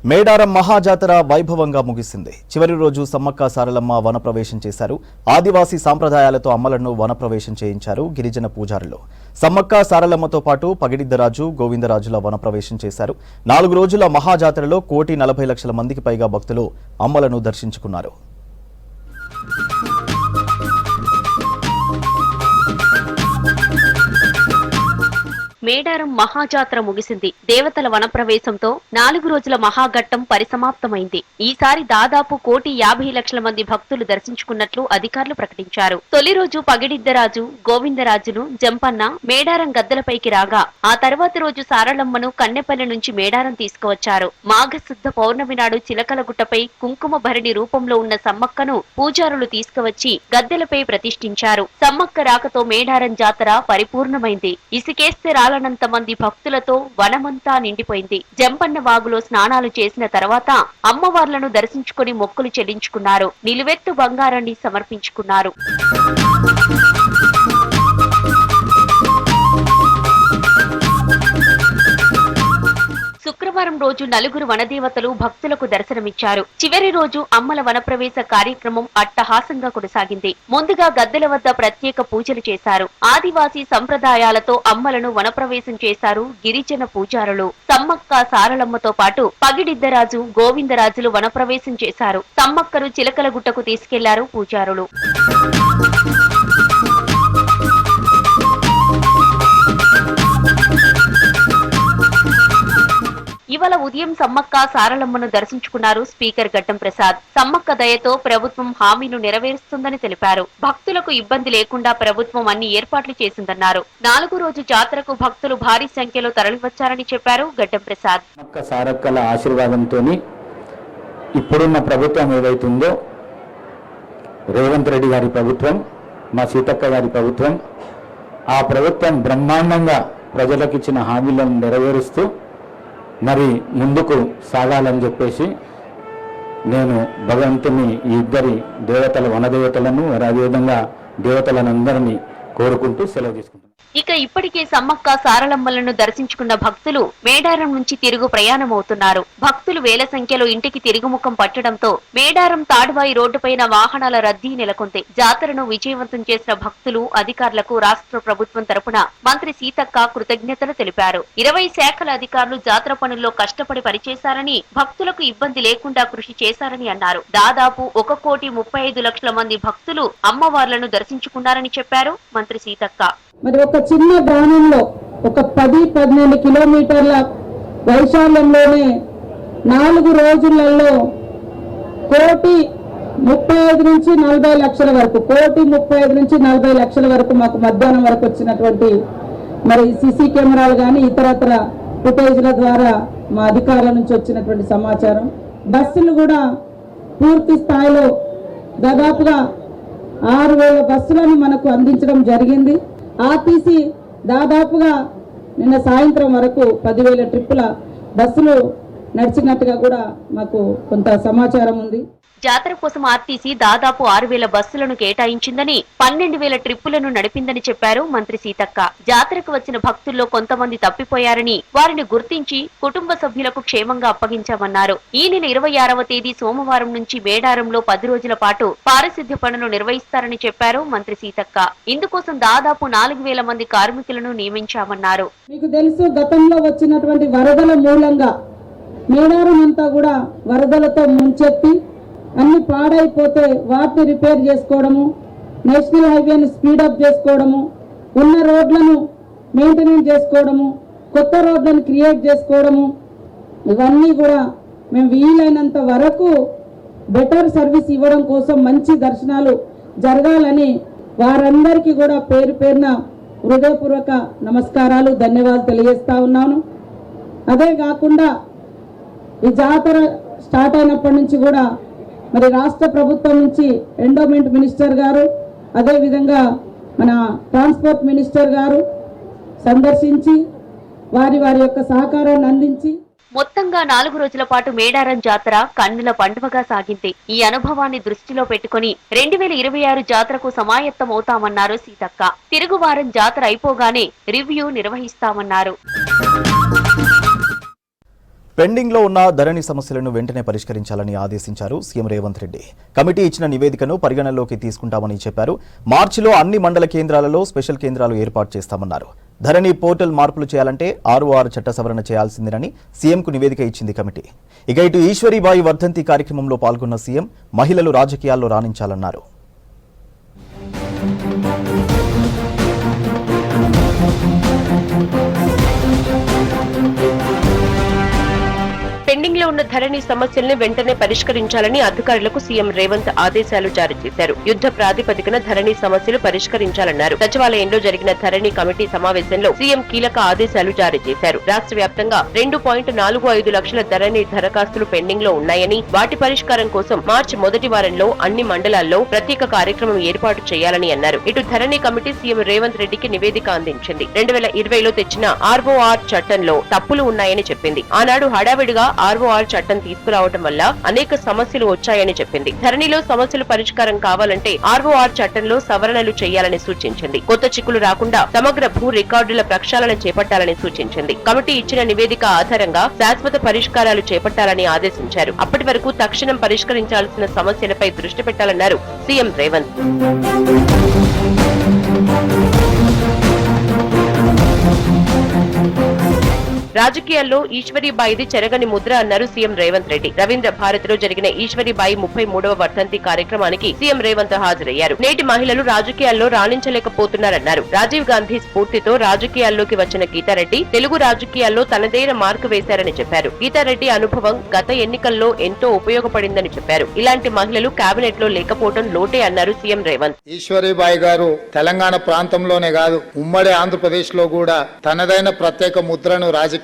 మేడారం మహాజాతర వైభవంగా ముగిసింది. చివరి రోజు సమ్మక్క సారలమ్మ వనప్రవేశం చేశారు. ఆదివాసీ సాంప్రదాయాలతో అమ్మలను వనప్రవేశం చేయించారు గిరిజన పూజారులు. సమ్మక్క సారలమ్మతో పాటు పగిడిద్దరాజు, గోవిందరాజుల వనప్రవేశం చేశారు. 4 రోజుల మహాజాతరలో 1,40,00,000 మందికి పైగా భక్తులు అమ్మలను దర్శించుకున్నారు. మేడారం మహాజాతర ముగిసింది. దేవతల వనప్రవేశంతో 4 రోజుల మహాఘట్టం పరిసమాప్తమైంది. ఈసారి దాదాపు 1,50,00,000 మంది భక్తులు దర్శించుకున్నట్లు అధికారులు ప్రకటించారు. తొలి రోజు పగిడిద్దరాజు, గోవిందరాజును జంపన్న మేడారం గద్దెలపైకి రాగా, ఆ తర్వాతి రోజు సారలమ్మను కన్నెపల్లి నుంచి మేడారం తీసుకువచ్చారు. మాఘశుద్ధ పౌర్ణమి నాడు చిలకలగుట్టపై కుంకుమ భరణి రూపంలో ఉన్న సమ్మక్కను పూజారులు తీసుకువచ్చి గద్దెలపై ప్రతిష్ఠించారు. సమ్మక్క రాకతో మేడారం జాతర పరిపూర్ణమైంది. ఇసుకేస్తే నంత మంది భక్తులతో వనమంతా నిండిపోయింది. జంపన్న వాగులో స్నానాలు చేసిన తర్వాత అమ్మవార్లను దర్శించుకుని మొక్కులు చెల్లించుకున్నారు. నిలువెత్తు బంగారాన్ని సమర్పించుకున్నారు. శుక్రవారం రోజు 4 వనదేవతలు భక్తులకు దర్శనమిచ్చారు. చివరి రోజు అమ్మల వనప్రవేశ కార్యక్రమం అట్టహాసంగా కొనసాగింది. ముందుగా గద్దెల వద్ద ప్రత్యేక పూజలు చేశారు. ఆదివాసీ సంప్రదాయాలతో అమ్మలను వనప్రవేశం చేశారు గిరిజన పూజారులు. సమ్మక్క సారలమ్మతో పాటు పగిడిద్దరాజు, గోవిందరాజులు వనప్రవేశం చేశారు. సమ్మక్కను చిలకలగుట్టకు తీసుకెళ్లారు పూజారులు. ఇవాళ ఉదయం సమ్మక్క సారలమ్మను దర్శించుకున్నారు స్పీకర్ గడ్డం ప్రసాద్. సమ్మక్క దయతో ప్రభుత్వం హామీలు నెరవేరుస్తుందని తెలిపారు. భక్తులకు ఇబ్బంది లేకుండా ప్రభుత్వం అన్ని ఏర్పాట్లు చేసిందన్నారు. 4 రోజు జాతరకు భక్తులు భారీ సంఖ్యలో తరలివచ్చారని చెప్పారు గడ్డం ప్రసాద్. సమ్మక్క సారక్కల ఆశీర్వాదంతో ఇప్పుడున్న ప్రభుత్వం ఏదైతుందో రేవంత్ రెడ్డి గారి ప్రభుత్వం, మా సీతక్క గారి ప్రభుత్వం, ఆ ప్రభుత్వం బ్రహ్మాండంగా ప్రజలకు ఇచ్చిన హామీలను నెరవేరుస్తూ మరి ముందుకు సాగాలని చెప్పేసి నేను భగవంతుని ఈ ఇద్దరి దేవతల వనదేవతలను అదేవిధంగా దేవతలనందరినీ కోరుకుంటూ సెలవు తీసుకుంటున్నాను. ఇక ఇప్పటికే సమ్మక్క సారలమ్మలను దర్శించుకున్న భక్తులు మేడారం నుంచి తిరుగు ప్రయాణమవుతున్నారు. భక్తులు వేల సంఖ్యలో ఇంటికి తిరుగుముఖం పట్టడంతో మేడారం తాడువాయి రోడ్డుపైన వాహనాల రద్దీ నెలకొంది. జాతరను విజయవంతం చేసిన భక్తులు, అధికారులకు రాష్ట్ర ప్రభుత్వం తరపున మంత్రి సీతక్క కృతజ్ఞతలు తెలిపారు. 20 శాఖల అధికారులు జాతర పనుల్లో కష్టపడి పనిచేశారని, భక్తులకు ఇబ్బంది లేకుండా కృషి చేశారని అన్నారు. దాదాపు 1,35,00,000 మంది భక్తులు అమ్మవార్లను దర్శించుకున్నారని చెప్పారు మంత్రి సీతక్క. మరి ఒక చిన్న గ్రామంలో ఒక 10-12 కిలోమీటర్ల వైశాల్యంలోనే 4 రోజులలో 1,35 నుంచి 40 లక్షల వరకు 1,35 నుంచి 40 లక్షల వరకు మాకు మధ్యాహ్నం వరకు వచ్చినటువంటి మరి సీసీ కెమెరాలు కానీ ఇతరత్ర ఫుటేజ్ల ద్వారా మా అధికారుల నుంచి వచ్చినటువంటి సమాచారం. బస్సులు కూడా పూర్తి స్థాయిలో దాదాపుగా 6,000 బస్సులను మనకు అందించడం జరిగింది. ఆర్టీసీ దాదాపుగా నిన్న సాయంత్రం వరకు 10,000 ట్రిప్పుల బస్సులు నడిచినట్టుగా కూడా మాకు కొంత సమాచారం ఉంది. జాతర కోసం ఆర్టీసీ దాదాపు 6,000 బస్సులను కేటాయించిందని, 12,000 ట్రిప్పులను నడిపిందని చెప్పారు మంత్రి సీతక్క. జాతరకు వచ్చిన భక్తుల్లో కొంతమంది తప్పిపోయారని, వారిని గుర్తించి కుటుంబ సభ్యులకు క్షేమంగా అప్పగించామన్నారు. ఈ నెల 26వ తేదీ సోమవారం నుంచి మేడారంలో 10 రోజుల పాటు పారిశుద్ధ్య పనులు నిర్వహిస్తారని చెప్పారు మంత్రి సీతక్క. ఇందుకోసం దాదాపు 4,000 మంది కార్మికులను నియమించామన్నారు. మీకు తెలుసు, గతంలో వచ్చినటువంటి వరదల మూలంగా మేడారం అంతా కూడా వరదలతో ముంచెత్తి అన్ని పాడైపోతే వాటిని రిపేర్ చేసుకోవడము, నేషనల్ హైవేని స్పీడప్ చేసుకోవడము, ఉన్న రోడ్లను మెయింటెనెన్స్ చేసుకోవడము, కొత్త రోడ్లను క్రియేట్ చేసుకోవడము, ఇవన్నీ కూడా మేము వీలైనంత వరకు బెటర్ సర్వీస్ ఇవ్వడం కోసం మంచి దర్శనాలు జరగాలని వారందరికీ కూడా పేరు పేరున హృదయపూర్వక నమస్కారాలు, ధన్యవాదాలు తెలియజేస్తా ఉన్నాను. అదే కాకుండా ఈ జాతర స్టార్ట్ అయినప్పటి నుంచి కూడా మరి రాష్ట్ర ప్రభుత్వం నుంచి ఎండోమెంట్ మినిస్టర్ గారు, అదేవిధంగా మన ట్రాన్స్పోర్ట్ మినిస్టర్ గారు సందర్శించి వారి యొక్క సహకారాన్ని అందించి మొత్తంగా 4 రోజుల పాటు మేడారం జాతర కన్నుల పండుగగా సాగింది. ఈ అనుభవాన్ని దృష్టిలో పెట్టుకుని 2026 జాతరకు సమాయత్తమవుతామన్నారు సీతక్క. తిరుగువారం జాతర అయిపోగానే రివ్యూ నిర్వహిస్తామన్నారు. పెండింగ్లో ఉన్న ధరణి సమస్యలను వెంటనే పరిష్కరించాలని ఆదేశించారు సీఎం రేవంత్ రెడ్డి. కమిటీ ఇచ్చిన నివేదికను పరిగణనలోకి తీసుకుంటామని చెప్పారు. మార్చిలో అన్ని మండల కేంద్రాలలో స్పెషల్ కేంద్రాలు ఏర్పాటు చేస్తామన్నారు. ధరణి పోర్టల్ మార్పులు చేయాలంటే 6 చట్ట సవరణ చేయాల్సిందేనని సీఎంకు నివేదిక ఇచ్చింది కమిటీ. ఇక ఇటు ఈశ్వరీబాయి వర్ధంతి కార్యక్రమంలో పాల్గొన్న సీఎం మహిళలు రాజకీయాల్లో రాణించాలన్నారు. పెండింగ్ లో ఉన్న ధరణి సమస్యల్ని వెంటనే పరిష్కరించాలని అధికారులకు సీఎం రేవంత్ ఆదేశాలు జారీ చేశారు. యుద్ధ ప్రాతిపదికన ధరణి సమస్యలు పరిష్కరించాలన్నారు. సచివాలయంలో జరిగిన ధరణి కమిటీ సమావేశంలో సీఎం కీలక ఆదేశాలు జారీ చేశారు. రాష్ట్ర వ్యాప్తంగా 2.45 లక్షల ధరణి దరఖాస్తులు పెండింగ్ లో ఉన్నాయని, వాటి పరిష్కారం కోసం మార్చి మొదటి వారంలో అన్ని మండలాల్లో ప్రత్యేక కార్యక్రమం ఏర్పాటు చేయాలని అన్నారు. ఇటు ధరణి కమిటీ సీఎం రేవంత్ రెడ్డికి నివేదిక అందించింది. 2020లో తెచ్చిన ROR చట్టంలో తప్పులు ఉన్నాయని చెప్పింది. ఆనాడు హడావిడిగా ROR చట్టం తీసుకురావడం వల్ల అనేక సమస్యలు వచ్చాయని చెప్పింది. ధరణిలో సమస్యలు పరిష్కారం కావాలంటే ROR చట్టంలో సవరణలు చేయాలని సూచించింది. కొత్త చిక్కులు రాకుండా సమగ్ర భూ రికార్డుల ప్రక్షాళన చేపట్టాలని సూచించింది. కమిటీ ఇచ్చిన నివేదిక ఆధారంగా శాశ్వత పరిష్కారాలు చేపట్టాలని ఆదేశించారు. అప్పటి వరకు తక్షణం పరిష్కరించాల్సిన సమస్యలపై దృష్టి పెట్టాలన్నారు సీఎం రేవంత్. రాజకీయాల్లో ఈశ్వరీబాయిది చెరగని ముద్ర అన్నారు సీఎం రేవంత్ రెడ్డి. రవీంద్ర భారతిలో జరిగిన ఈశ్వరీబాయి 33వ వర్ధంతి కార్యక్రమానికి సీఎం రేవంత్ హాజరయ్యారు. నేటి మహిళలు రాజకీయాల్లో రాణించలేకపోతున్నారన్నారు. రాజీవ్ గాంధీ స్ఫూర్తితో రాజకీయాల్లోకి వచ్చిన గీతారెడ్డి తెలుగు రాజకీయాల్లో తనదైన మార్కు వేశారని చెప్పారు. గీతారెడ్డి అనుభవం గత ఎన్నికల్లో ఎంతో ఉపయోగపడిందని చెప్పారు. ఇలాంటి మహిళలు కేబినెట్ లో లేకపోవడం లోటే అన్నారు సీఎం రేవంత్. ఈశ్వరీబాయి గారు తెలంగాణ ప్రాంతంలోనే కాదు, ఉమ్మడి ఆంధ్రప్రదేశ్ లో కూడా తనదైన ప్రత్యేక ముద్రను రాజకీయాల్లో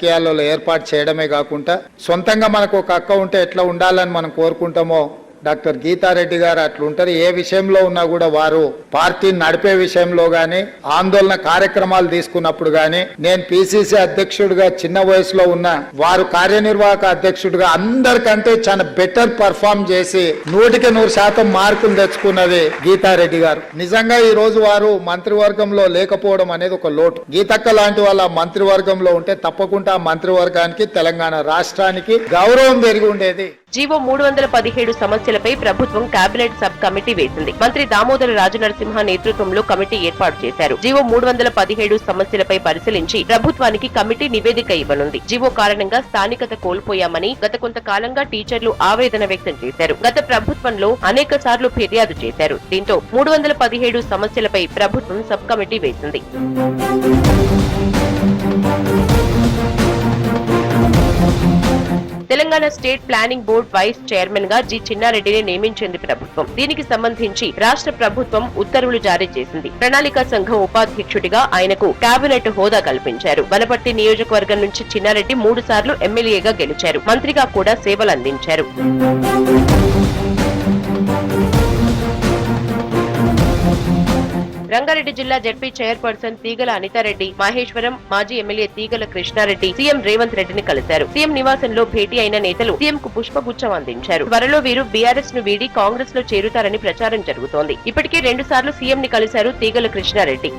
ఏర్పాటు చేయడమే కాకుండా సొంతంగా మనకు ఒక అక్క ఉంటే ఎట్లా ఉండాలని మనం కోరుకుంటామో డాక్టర్ గీతారెడ్డి గారు అట్లుంటారు. ఏ విషయంలో ఉన్నా కూడా వారు పార్టీని నడిపే విషయంలో గాని, ఆందోళన కార్యక్రమాలు తీసుకున్నప్పుడు గాని, నేను PCC అధ్యక్షుడిగా చిన్న వయసులో ఉన్న వారు కార్యనిర్వాహక అధ్యక్షుడిగా అందరికంటే చాలా బెటర్ పర్ఫార్మ్ చేసి 100% మార్కులు తెచ్చుకున్నది గీతారెడ్డి గారు. నిజంగా ఈ రోజు వారు మంత్రివర్గంలో లేకపోవడం అనేది ఒక లోటు. గీతక్క లాంటి వాళ్ళ మంత్రివర్గంలో ఉంటే తప్పకుండా మంత్రివర్గానికి, తెలంగాణ రాష్ట్రానికి గౌరవం పెరిగి ఉండేది. జీవో 317 సమస్యలపై ప్రభుత్వం కేబినెట్ సబ్ కమిటీ వేసింది. మంత్రి దామోదర రాజనరసింహ నేతృత్వంలో కమిటీ ఏర్పాటు చేశారు. జీవో 317 సమస్యలపై పరిశీలించి ప్రభుత్వానికి కమిటీ నివేదిక ఇవ్వనుంది. జీవో కారణంగా స్థానికత కోల్పోయామని గత కొంతకాలంగా టీచర్లు ఆవేదన వ్యక్తం చేశారు. గత ప్రభుత్వంలో అనేక సార్లు ఫిర్యాదు చేశారు. దీంతో 317 సమస్యలపై ప్రభుత్వం సబ్ కమిటీ వేసింది. Telangana state planning board vice chairman గా జి చిన్నారెడ్డిని నియమించింది ప్రభుత్వం. దీనికి సంబంధించి రాష్ట్ర ప్రభుత్వం ఉత్తర్వులు జారీ చేసింది. ప్రణాళికా సంఘం ఉపాధ్యక్షుడిగా ఆయనకు కేబినెట్ హోదా కల్పించారు. వనపర్తి నియోజకవర్గం నుంచి చిన్నారెడ్డి 3 సార్లు ఎమ్మెల్యేగా గెలిచారు. మంత్రిగా కూడా సేవలు అందించారు. రంగారెడ్డి జిల్లా జడ్పీ చైర్పర్సన్ తీగల అనితారెడ్డి, మహేశ్వరం మాజీ ఎమ్మెల్యే తీగల కృష్ణారెడ్డి సీఎం రేవంత్ రెడ్డిని కలిశారు. సీఎం నివాసంలో భేటీ అయిన నేతలు సీఎం కు పుష్పగుచ్చం అందించారు. త్వరలో వీరు బీఆర్ఎస్ ను వీడి కాంగ్రెస్ లో చేరుతారని ప్రచారం జరుగుతోంది. ఇప్పటికే 2 సార్లు సీఎం ని కలిశారు తీగల కృష్ణారెడ్డి.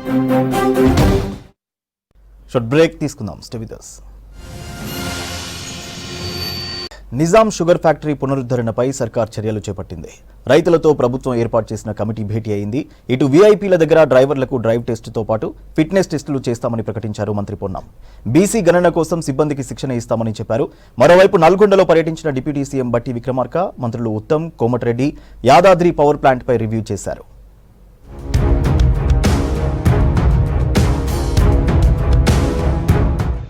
షార్ట్ బ్రేక్ తీసుకుందాం. Stay with us. Nizam sugar factory పునరుద్ధరణపై సర్కార్ చర్యలు చేపట్టింది. రైతులతో ప్రభుత్వం ఏర్పాటు చేసిన కమిటీ భేటీ అయింది. ఇటు వీఐపీల దగ్గర డ్రైవర్లకు డ్రైవ్ టెస్టుతో పాటు ఫిట్నెస్ టెస్టులు చేస్తామని ప్రకటించారు మంత్రి పొన్నం. బీసీ గణన కోసం సిబ్బందికి శిక్షణ ఇస్తామని చెప్పారు. మరోవైపు నల్గొండలో పర్యటించిన డిప్యూటీ సీఎం బట్టి విక్రమార్క, మంత్రులు ఉత్తమ్, కోమటిరెడ్డి యాదాద్రి పవర్ ప్లాంట్పై రివ్యూ చేశారు.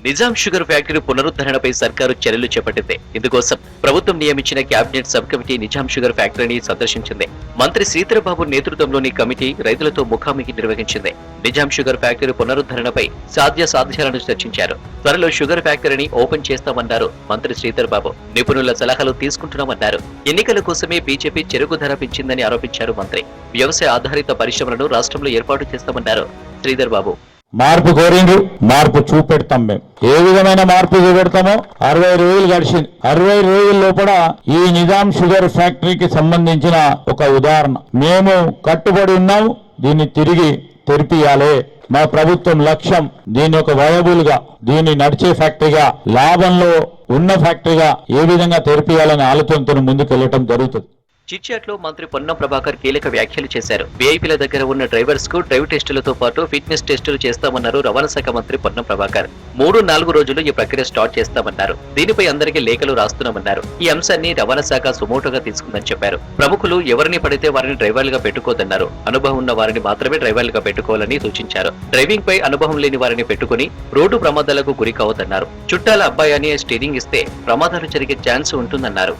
నిజాం షుగర్ ఫ్యాక్టరీ పునరుద్ధరణపై సర్కారు చర్యలు చేపట్టింది. ఇందుకోసం ప్రభుత్వం నియమించిన cabinet sub committee Nizam sugar ఫ్యాక్టరీని సందర్శించింది. మంత్రి శ్రీధరబాబు నేతృత్వంలోని కమిటీ రైతులతో ముఖాముఖి నిర్వహించింది. నిజాం షుగర్ ఫ్యాక్టరీ పునరుద్ధరణపై సాధ్యాసాధ్యాలను చర్చించారు. త్వరలో షుగర్ ఫ్యాక్టరీని ఓపెన్ చేస్తామన్నారు మంత్రి శ్రీధరబాబు. నిపుణుల సలహాలు తీసుకుంటున్నామన్నారు. ఎన్నికల కోసమే బీజేపీ చెరుకు ధర పెంచిందని ఆరోపించారు మంత్రి. వ్యవసాయ ఆధారిత పరిశ్రమలను రాష్ట్రంలో ఏర్పాటు చేస్తామన్నారు శ్రీధరబాబు. మార్పు కోరిండ్రు, మార్పు చూపెడతాం. మేము ఏ విధమైన మార్పు చూపెడతామో 60 రోజులు గడిచింది. 60 రోజుల లోపల ఈ నిజాం షుగర్ ఫ్యాక్టరీకి సంబంధించిన ఒక ఉదాహరణ మేము కట్టుబడి ఉన్నాము. దీన్ని తిరిగి తెరిపియాలి. మా ప్రభుత్వం లక్ష్యం దీని ఒక వయబుల్ గా, దీన్ని నడిచే ఫ్యాక్టరీగా, లాభంలో ఉన్న ఫ్యాక్టరీగా ఏ విధంగా తెరిపియాలనే ఆలోచనతో ముందుకు వెళ్ళటం జరుగుతుంది. చిట్చాట్ లో మంత్రి పొన్నం ప్రభాకర్ కీలక వ్యాఖ్యలు చేశారు. వీఐపీల దగ్గర ఉన్న డ్రైవర్స్ కు డ్రైవ్ టెస్టులతో పాటు ఫిట్నెస్ టెస్టులు చేస్తామన్నారు రవాణా శాఖ మంత్రి పొన్నం ప్రభాకర్. 3-4 రోజులు ఈ ప్రక్రియ స్టార్ట్ చేస్తామన్నారు. దీనిపై అందరికీ లేఖలు రాస్తున్నామన్నారు. ఈ అంశాన్ని రవాణా శాఖ సుమోటోగా తీసుకుందని చెప్పారు. ప్రముఖులు ఎవరిని పడితే వారిని డ్రైవర్లుగా పెట్టుకోదన్నారు. అనుభవం ఉన్న వారిని మాత్రమే డ్రైవర్లుగా పెట్టుకోవాలని సూచించారు. డ్రైవింగ్ పై అనుభవం లేని వారిని పెట్టుకుని రోడ్డు ప్రమాదాలకు గురి కావద్దన్నారు. చుట్టాల అబ్బాయి అని స్టీరింగ్ ఇస్తే ప్రమాదాలు జరిగే ఛాన్స్ ఉంటుందన్నారు.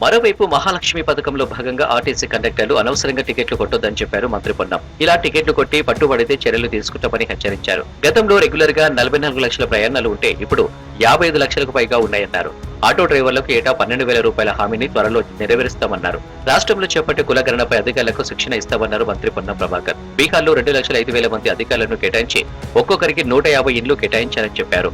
మరోవైపు మహాలక్ష్మి పథకంలో భాగంగా ఆర్టీసీ కండక్టర్లు అనవసరంగా టికెట్లు కొట్టొద్దని చెప్పారు మంత్రి పొన్నం. ఇలా టికెట్లు కొట్టి పట్టుబడితే చర్యలు తీసుకుంటామని హెచ్చరించారు. గతంలో రెగ్యులర్ గా 44 లక్షల ప్రయాణాలు ఉంటే ఇప్పుడు 55 లక్షలకు పైగా ఉన్నాయన్నారు. ఆటో డ్రైవర్లకు ఏటా 12,000 రూపాయల హామీని త్వరలో నెరవేరుస్తామన్నారు. రాష్ట్రంలో చేపట్టే కులగణనపై అధికారులకు శిక్షణ ఇస్తామన్నారు మంత్రి పొన్నం ప్రభాకర్. బీహార్లో 2,05,000 మంది అధికారులను కేటాయించి ఒక్కొక్కరికి 150 ఇండ్లు కేటాయించారని చెప్పారు.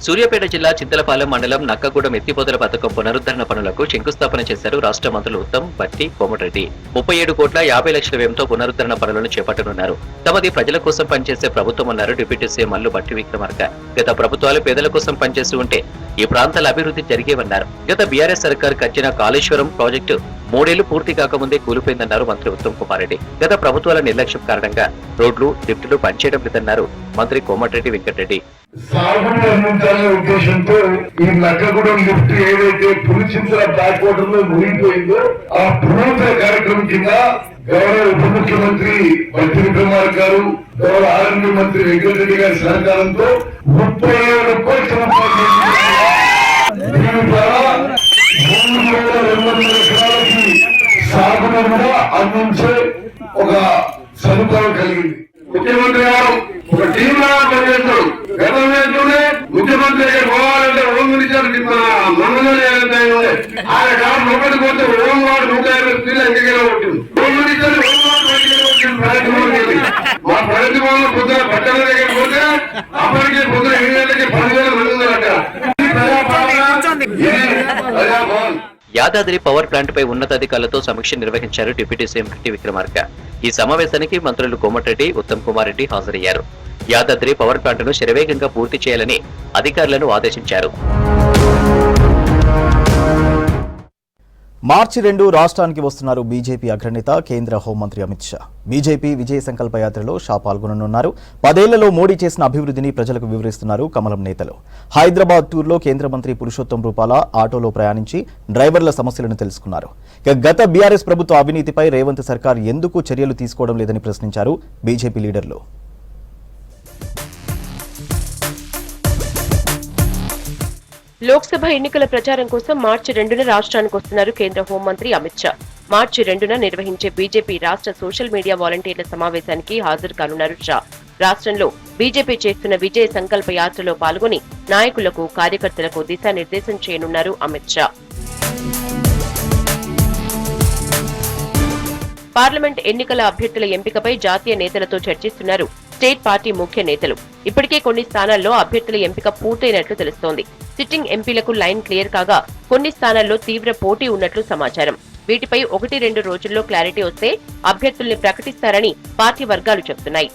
సూర్యాపేట జిల్లా చింతలపాలెం మండలం నక్కగూడెం ఎత్తిపోతల పథకం పునరుద్ధరణ పనులకు శంకుస్థాపన చేశారు రాష్ట్ర మంత్రులు ఉత్తమ్, బట్టి, కోమటిరెడ్డి. 37,50,00,000 వ్యయంతో పునరుద్ధరణ పనులను చేపట్టనున్నారు. తమది ప్రజల కోసం పనిచేసే ప్రభుత్వం అన్నారు డిప్యూటీ సీఎం మల్లు భట్టి విక్రమార్క. గత ప్రభుత్వాలు పేదల కోసం పనిచేస్తూ ఉంటే ఈ ప్రాంతాల అభివృద్ధి జరిగేవన్నారు. గత బీఆర్ఎస్ సర్కార్ కట్టిన కాళేశ్వరం ప్రాజెక్టు 3 ఏళ్లు పూర్తి కాకముందే కూలిపోయిందన్నారు మంత్రి ఉత్తమ్ కుమార్ రెడ్డి. గత ప్రభుత్వాల నిర్లక్ష్యం కారణంగా రోడ్లు, లిఫ్టులు పనిచేయడం లేదన్నారు మంత్రి కోమటిరెడ్డి వెంకటరెడ్డి. సాగుని అందించాలనే ఉద్దేశంతో ఈ నక్కగూడెం లిఫ్ట్ ఏదైతే పులిచింతల బ్యాక్ వాటర్ లో మునిగిపోయిందో ఆ పునరుద్ధరణ కార్యక్రమం కింద గౌరవ ఉప ముఖ్యమంత్రి భట్టి విక్రమార్క గారు, గౌరవ ఆర్ఎండ్బి మంత్రి వెంకటరెడ్డి గారి సహకారంతో 37 కోట్ల ఎకరాలకి సాగుని కూడా అందించే ఒక సదుపాయం కలిగింది. ముఖ్యమంత్రి గారు ఒక టీం లాగా పనిచేస్తాడు. గతంలోనే ముఖ్యమంత్రి దగ్గర పోవాలంటే హోం మినిస్టర్ ఆయన కాదు ఒకటి పోతే హోం వార్డు 150 స్త్రీలు ఎంతకైనా ఉంటుంది. హోం మినిస్టర్ హోం వార్డు వచ్చింది. మా ప్రగతి భవన్ పొద్దున పట్టణ దగ్గర పోతే అప్పటికే పొద్దున 7 గంటలకి 10,000 మంది ఉన్నారట. ప్రజాభవన్ యాదాద్రి పవర్ ప్లాంట్ పై ఉన్నతాధికారులతో సమీక్ష నిర్వహించారు డిప్యూటీ సీఎం భట్టి విక్రమార్క. ఈ సమావేశానికి మంత్రులు కోమటిరెడ్డి, ఉత్తమ్ కుమార్ రెడ్డి హాజరయ్యారు. యాదాద్రి పవర్ ప్లాంట్ను శరవేగంగా పూర్తి చేయాలని అధికారులను ఆదేశించారు. మార్చి 2 రాష్ట్రానికి వస్తున్నారు బీజేపీ అగ్రనేత కేంద్ర హోంమంత్రి అమిత్ షా. బీజేపీ విజయ సంకల్ప యాత్రలో షా పాల్గొననున్నారు. 10 ఏళ్లలో మోడీ చేసిన అభివృద్ధిని ప్రజలకు వివరిస్తున్నారు కమలం నేతలు. హైదరాబాద్ టూర్లో కేంద్ర మంత్రి పురుషోత్తం రూపాల ఆటోలో ప్రయాణించి డ్రైవర్ల సమస్యలను తెలుసుకున్నారు. గత బీఆర్ఎస్ ప్రభుత్వ అవినీతిపై రేవంత్ సర్కార్ ఎందుకు చర్యలు తీసుకోవడం లేదని ప్రశ్నించారు బీజేపీ లీడర్లు. లోక్సభ ఎన్నికల ప్రచారం కోసం మార్చి 2న రాష్ట్రానికి వస్తున్నారు కేంద్ర హోంమంత్రి అమిత్ షా. మార్చి 2న నిర్వహించే బీజేపీ రాష్ట్ర సోషల్ మీడియా వాలంటీర్ల సమావేశానికి హాజరు కానున్నారు షా. రాష్ట్రంలో బీజేపీ చేస్తున్న విజయ సంకల్ప యాత్రలో పాల్గొని నాయకులకు, కార్యకర్తలకు దిశానిర్దేశం చేయనున్నారు అమిత్ షా. పార్లమెంట్ ఎన్నికల అభ్యర్థుల ఎంపికపై జాతీయ నేతలతో చర్చిస్తున్నారు స్టేట్ పార్టీ ముఖ్య నేతలు. ఇప్పటికే కొన్ని స్థానాల్లో అభ్యర్థుల ఎంపిక పూర్తయినట్లు తెలుస్తోంది. సిట్టింగ్ ఎంపీలకు లైన్ క్లియర్ కాగా కొన్ని స్థానాల్లో తీవ్ర పోటీ ఉన్నట్లు సమాచారం. వీటిపై 1-2 రోజుల్లో క్లారిటీ వస్తే అభ్యర్థుల్ని ప్రకటిస్తారని పార్టీ వర్గాలు చెబుతున్నాయి.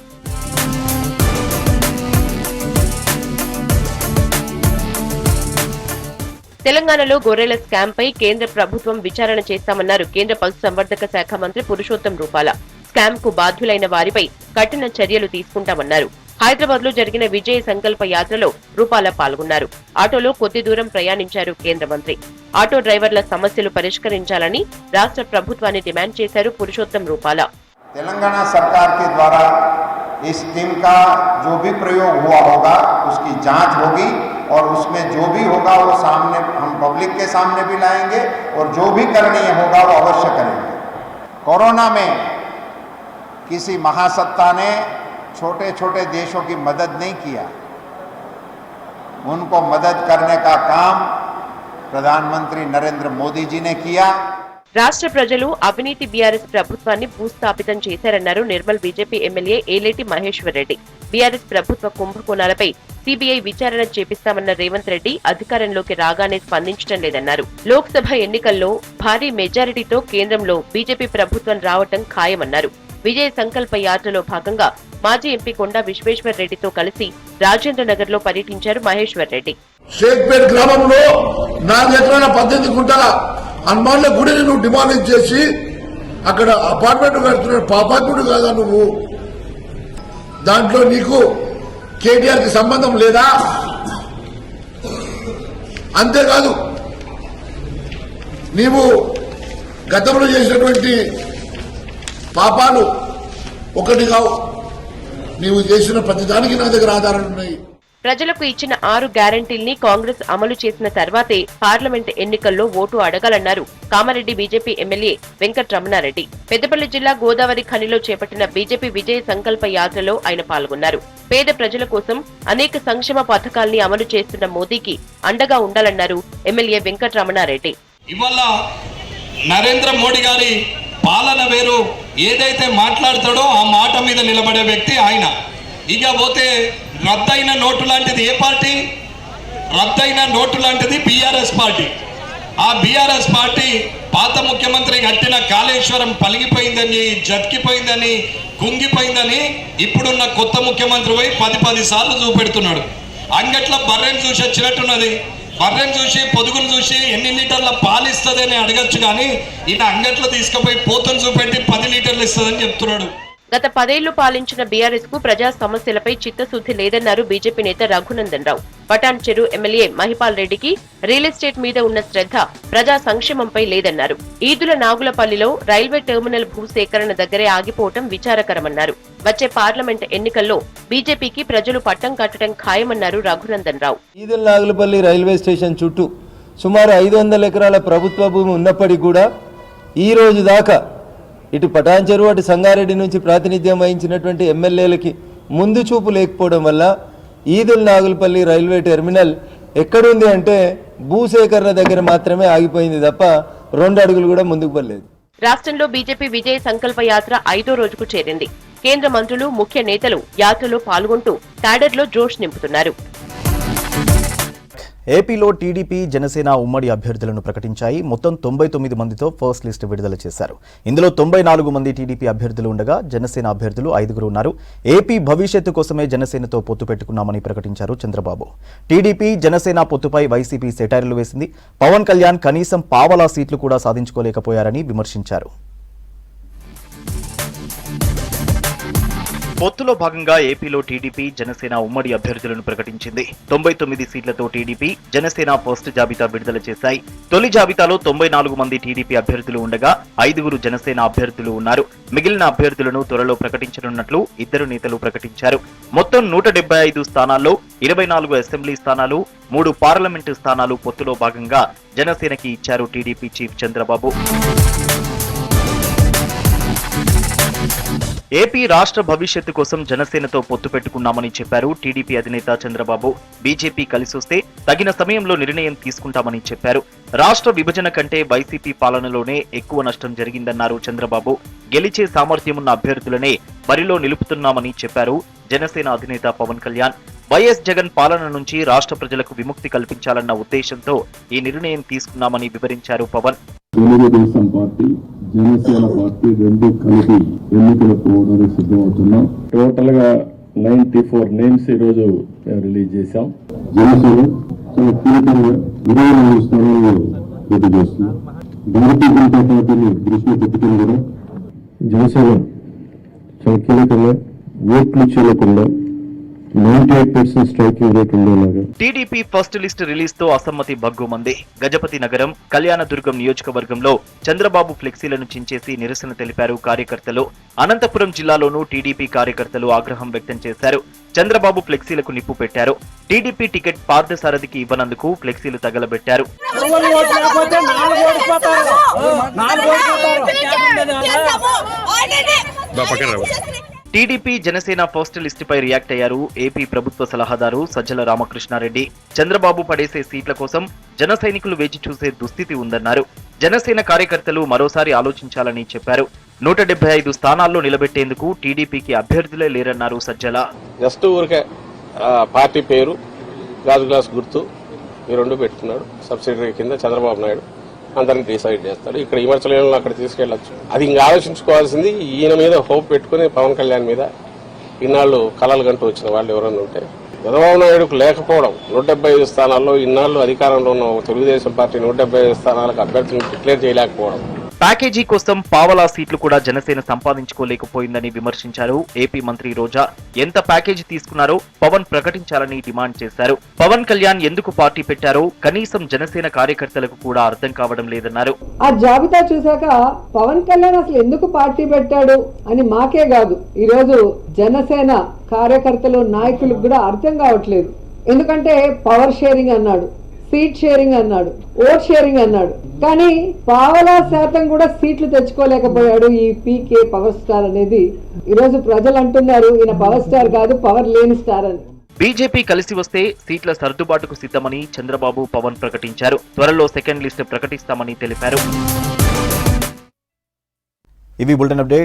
తెలంగాణలో గొర్రెల స్కామ్ పై కేంద్ర ప్రభుత్వం విచారణ చేస్తామన్నారు కేంద్ర పశుసంవర్ధక శాఖ మంత్రి పురుషోత్తం రూపాల. స్కామ్ కు బాధ్యులైన వారిపై కఠిన చర్యలు తీసుకుంటామన్నారు. హైదరాబాద్ లో జరిగిన విజయ సంకల్ప యాత్రలో రూపాల పాల్గొన్నారు. ఆటోలో కొద్ది దూరం ప్రయాణించారు కేంద్ర మంత్రి. ఆటో డ్రైవర్ల సమస్యలు పరిష్కరించాలని రాష్ట్ర ప్రభుత్వాన్ని డిమాండ్ చేశారు పురుషోత్తం రూపాల. तेलंगाना सरकार के द्वारा इस स्कीम का जो भी प्रयोग हुआ होगा उसकी जांच होगी और उसमें जो भी होगा वो सामने हम पब्लिक के सामने भी लाएंगे और जो भी करणीय होगा वो अवश्य करेंगे। कोरोना में किसी महासत्ता ने छोटे छोटे देशों की मदद नहीं किया, उनको मदद करने का काम प्रधानमंत्री नरेंद्र मोदी जी ने किया। రాష్ట్ర ప్రజలు అవినీతి బీఆర్ఎస్ ప్రభుత్వాన్ని భూస్థాపితం చేశారన్నారు Nirmal BJP MLA Aleti Maheshwar Reddy. BRS ప్రభుత్వ కుంభకోణాలపై సిబిఐ విచారణ చేపిస్తామన్న రేవంత్ రెడ్డి అధికారంలోకి రాగానే స్పందించడం లేదన్నారు. లోక్సభ ఎన్నికల్లో భారీ మెజారిటీతో కేంద్రంలో బీజేపీ ప్రభుత్వం రావటం ఖాయమన్నారు. విజయ సంకల్ప యాత్రలో భాగంగా మాజీ ఎంపీ కొండా విశ్వేశ్వర్ రెడ్డితో కలిసి రాజేంద్ర నగర్ లో పర్యటించారు మహేశ్వర్ రెడ్డి. షేక్పేట్ గ్రామంలో 4 ఎకరాల 18 గుంటల హనుమాన్ల గుడిని నువ్వు డిమాలిష్ చేసి అక్కడ అపార్ట్మెంట్ కడుతున్నాడు. పాపాత్ముడు కాదా నువ్వు? దాంట్లో నీకు కేటీఆర్ కి సంబంధం లేదా? అంతేకాదు, నీవు గతంలో చేసినటువంటి పాపాలు ఒకటి కావు. నీవు చేసిన ప్రతిదానికి నా దగ్గర ఆధారాలు ఉన్నాయి. ప్రజలకు ఇచ్చిన 6 గ్యారంటీల్ని కాంగ్రెస్ అమలు చేసిన తర్వాతే పార్లమెంట్ ఎన్నికల్లో ఓటు అడగాలన్నారు కామారెడ్డి బీజేపీ ఎమ్మెల్యే వెంకట్రమణారెడ్డి. పెద్దపల్లి జిల్లా గోదావరి ఖనిలో చేపట్టిన బీజేపీ విజయ సంకల్ప యాత్రలో ఆయన పాల్గొన్నారు. పేద ప్రజల కోసం అనేక సంక్షేమ పథకాల్ని అమలు చేస్తున్న మోదీకి అండగా ఉండాలన్నారు ఎమ్మెల్యే వెంకట్రమణారెడ్డి. ఇవాళ నరేంద్ర మోడీ గారి పాలన వేరు, ఏదైతే మాట్లాడతాడో ఆ మాట మీద నిలబడే వ్యక్తి ఆయన. ఇక పోతే రద్దయిన నోటు లాంటిది ఏ పార్టీ? రద్దయిన నోటు లాంటిది బీఆర్ఎస్ పార్టీ. ఆ బీఆర్ఎస్ పార్టీ పాత ముఖ్యమంత్రి కట్టిన కాళేశ్వరం పలిగిపోయిందని, జతికిపోయిందని, కుంగిపోయిందని ఇప్పుడున్న కొత్త ముఖ్యమంత్రి పోయి 10 సార్లు చూపెడుతున్నాడు. అంగట్ల బర్రెను చూసి వచ్చినట్టున్నది. బర్రెను చూసి పొదుగును చూసి ఎన్ని లీటర్ల పాలు ఇస్తుంది అని అడగచ్చు, కానీ ఈయన అంగట్లో తీసుకుపోయి పోతను చూపెట్టి 10 లీటర్లు ఇస్తుందని చెప్తున్నాడు. గత 10 ఏళ్లు పాలించిన బీఆర్ఎస్ కు ప్రజా సమస్యలపై చిత్తశుద్ధి లేదన్నారు బీజేపీ నేత రఘునందన్ రావు. పటాన్ చెరు ఎమ్మెల్యే మహిపాల్ రెడ్డికి రియల్ ఎస్టేట్ మీద ఉన్న శ్రద్ధ ప్రజా సంక్షేమంపై లేదన్నారు. ఈదుల నాగులపల్లిలో రైల్వే టెర్మినల్ భూసేకరణ దగ్గరే ఆగిపోవటం విచారకరమన్నారు. వచ్చే పార్లమెంట్ ఎన్నికల్లో బీజేపీకి ప్రజలు పట్టం కట్టడం ఖాయమన్నారు రఘునందన్ రావు. ఈదుల నాగులపల్లి రైల్వే స్టేషన్ చుట్టూ సుమారు 500 ఎకరాల ప్రభుత్వ భూమి ఉన్నప్పటికీ కూడా ఈ రోజు దాకా ఇటు పటాన్ చెరువు అటు సంగారెడ్డి నుంచి ప్రాతినిధ్యం వహించినటువంటి ఎమ్మెల్యేలకి ముందు చూపు లేకపోవడం వల్ల ఈదుల నాగులపల్లి రైల్వే టెర్మినల్ ఎక్కడుంది అంటే భూసేకరణ దగ్గర మాత్రమే ఆగిపోయింది తప్ప 2 అడుగులు కూడా ముందుకు పడలేదు. రాష్ట్రంలో బీజేపీ విజయ సంకల్ప యాత్ర 5వ రోజుకు చేరింది. కేంద్ర మంత్రులు, ముఖ్య నేతలు యాత్రలో పాల్గొంటూ క్యాడర్లో జోష్ నింపుతున్నారు. ఏపీలో టీడీపీ, జనసేన ఉమ్మడి అభ్యర్థులను ప్రకటించాయి. మొత్తం 99 మందితో ఫస్ట్ లిస్ట్ విడుదల చేశారు. ఇందులో 94 మంది టీడీపీ అభ్యర్థులు ఉండగా జనసేన అభ్యర్థులు 5 ఉన్నారు. ఏపీ భవిష్యత్తు కోసమే జనసేనతో పొత్తు పెట్టుకున్నామని ప్రకటించారు చంద్రబాబు. టీడీపీ, జనసేన పొత్తుపై వైసీపీ సెటైర్లు వేసింది. పవన్ కళ్యాణ్ కనీసం పావలా సీట్లు కూడా సాధించుకోలేకపోయారని విమర్శించారు. పొత్తులో భాగంగా ఏపీలో టీడీపీ, జనసేన ఉమ్మడి అభ్యర్థులను ప్రకటించింది. 99 సీట్లతో టీడీపీ, జనసేన ఫస్ట్ జాబితా విడుదల చేశాయి. తొలి జాబితాలో 94 మంది టీడీపీ అభ్యర్థులు ఉండగా 5 జనసేన అభ్యర్థులు ఉన్నారు. మిగిలిన అభ్యర్థులను త్వరలో ప్రకటించనున్నట్లు 2 నేతలు ప్రకటించారు. మొత్తం 175 స్థానాల్లో 24 అసెంబ్లీ స్థానాలు, 3 పార్లమెంటు స్థానాలు పొత్తులో భాగంగా జనసేనకి ఇచ్చారు టీడీపీ చీఫ్ చంద్రబాబు. ఏపీ రాష్ట్ర భవిష్యత్తు కోసం జనసేనతో పొత్తు పెట్టుకున్నామని చెప్పారు టీడీపీ అధినేత చంద్రబాబు. బీజేపీ కలిసొస్తే తగిన సమయంలో నిర్ణయం తీసుకుంటామని చెప్పారు. రాష్ట్ర విభజన కంటే వైసీపీ పాలనలోనే ఎక్కువ నష్టం జరిగిందన్నారు చంద్రబాబు. గెలిచే సామర్థ్యమున్న అభ్యర్థులనే బరిలో నిలుపుతున్నామని చెప్పారు జనసేన అధినేత పవన్ కళ్యాణ్. వైఎస్ జగన్ పాలన నుంచి రాష్ట్ర ప్రజలకు విముక్తి కల్పించాలన్న ఉద్దేశంతో ఈ నిర్ణయం తీసుకున్నామని వివరించారు పవన్. తెలుగుదేశం పార్టీ, జనసేన పార్టీ 2 కలిపి ఎన్నికలకు పోవడానికి సిద్ధమవుతున్నాం. టోటల్ గా 94 నేమ్స్ ఈ రోజు రిలీజ్ చేశాం. జనసేన చాలా కీలకంగా 24 స్థానాల్లో పోటీ చేస్తున్నాం. భారతీయ జనతా పార్టీని దృష్టిలో పెట్టుకుని కూడా జనసేన చాలా కీలకంగా ఓట్లు చేయకుండా 98% స్ట్రైకింగ్ రేట్ ఉండేలాగా. టీడీపీ ఫస్ట్ లిస్ట్ రిలీజ్ తో అసమ్మతి భగ్గుమంది. గజపతి నగరం, కళ్యాణదుర్గం నియోజకవర్గంలో చంద్రబాబు ఫ్లెక్సీలను చించేసి నిరసన తెలిపారు కార్యకర్తలు. అనంతపురం జిల్లాలోనూ టీడీపీ కార్యకర్తలు ఆగ్రహం వ్యక్తం చేశారు. చంద్రబాబు ఫ్లెక్సీలకు నిప్పు పెట్టారు. టీడీపీ టికెట్ పార్థసారథికి ఇవ్వనందుకు ఫ్లెక్సీలు తగలబెట్టారు. టీడీపీ జనసేన ఫస్ట్ లిస్టుపై రియాక్ట్ అయ్యారు ఏపీ ప్రభుత్వ సలహాదారు సజ్జల రామకృష్ణారెడ్డి. చంద్రబాబు పడేసే సీట్ల కోసం జన సైనికులు వేచి చూసే దుస్థితి ఉందన్నారు. జనసేన కార్యకర్తలు మరోసారి ఆలోచించాలని చెప్పారు. 175 స్థానాల్లో నిలబెట్టేందుకు టీడీపీకి అభ్యర్థులే లేరన్నారు సజ్జల. జస్ట్ ఊరికే పార్టీ పేరు, గాజు గ్లాస్ గుర్తు ఈ రెండు పెట్టుకున్నాడు. సబ్సిడరీ కింద చంద్రబాబు నాయుడు అందరిని డిసైడ్ చేస్తాడు. ఇక్కడ విమర్శలను అక్కడ తీసుకెళ్లొచ్చు. అది ఇంకా ఆలోచించుకోవాల్సింది ఈయన మీద హోప్ పెట్టుకుని పవన్ కళ్యాణ్ మీద ఇన్నాళ్ళు కలలు గంటూ వచ్చిన వాళ్ళు ఎవరన్నా ఉంటే చంద్రబాబు నాయుడుకు లేకపోవడం, 175 స్థానాల్లో ఇన్నాళ్ళు అధికారంలో ఉన్న తెలుగుదేశం పార్టీ 175 స్థానాలకు అభ్యర్థులను డిక్లేర్ చేయలేకపోవడం. ప్యాకేజీ కోసం పావలా సీట్లు కూడా జనసేన సంపాదించుకోలేకపోయిందని విమర్శించారు ఏపీ మంత్రి రోజా. ఎంత ప్యాకేజీ తీసుకున్నారో పవన్ ప్రకటించాలని డిమాండ్ చేశారు. పవన్ కళ్యాణ్ ఎందుకు పార్టీ పెట్టారో కనీసం జనసేన కార్యకర్తలకు కూడా అర్థం కావడం లేదన్నారు. ఆ జాబితా చూశాక పవన్ కళ్యాణ్ అసలు ఎందుకు పార్టీ పెట్టాడు అని మాకే కాదు, ఈ రోజు జనసేన కార్యకర్తలు నాయకులకు కూడా అర్థం కావట్లేదు. ఎందుకంటే పవర్ షేరింగ్ అన్నాడు, సీట్ షేరింగ్ అన్నాడు, ఓట్ షేరింగ్ అన్నాడు, కానీ పావలా శాతం కూడా సీట్లు తెచ్చుకోలేకపోయాడు ఈ పీకే పవర్ స్టార్ అనేది. ఈరోజు ప్రజలు అంటున్నారు ఈయన పవర్ స్టార్ కాదు, పవర్ లేని స్టార్ అని. బీజేపీ కలిసి వస్తే సీట్ల సర్దుబాటుకు సిద్ధమని చంద్రబాబు పవన్ ప్రకటించారు. త్వరలో సెకండ్ లిస్ట్ ప్రకటిస్తామని తెలిపారు. ఇవి బులెటిన్ అప్డేట్.